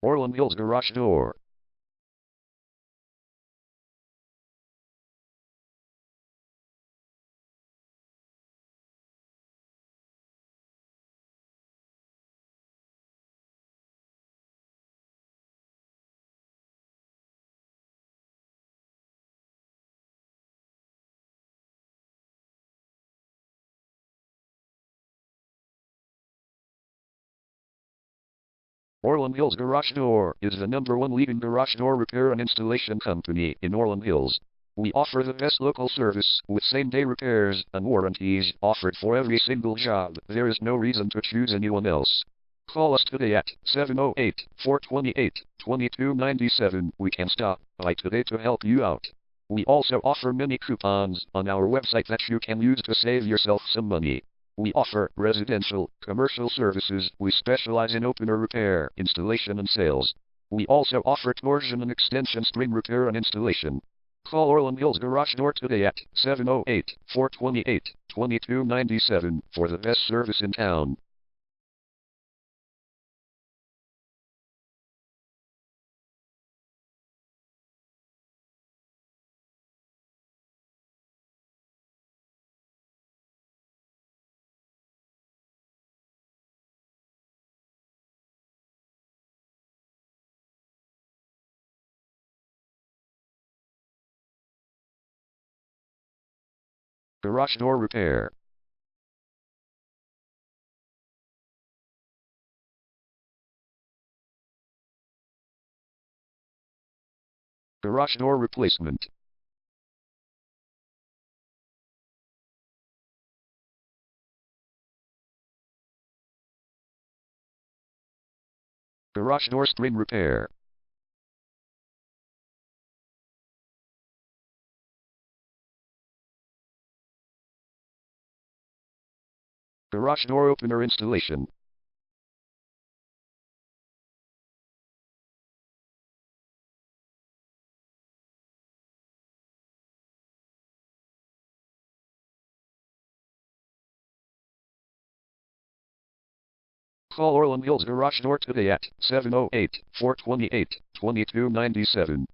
Orland Hills garage door. Orland Hills Garage Door is the #1 leading garage door repair and installation company in Orland Hills. We offer the best local service with same-day repairs and warranties offered for every single job. There is no reason to choose anyone else. Call us today at 708-428-2297. We can stop by today to help you out. We also offer many coupons on our website that you can use to save yourself some money. We offer residential, commercial services. We specialize in opener repair, installation and sales. We also offer torsion and extension string repair and installation. Call Orland Hills Garage Door today at 708-428-2297 for the best service in town. Garage door repair. Garage door replacement. Garage door string repair. Garage door opener installation. Call Orland Hills Garage Door today at 708-428-2297.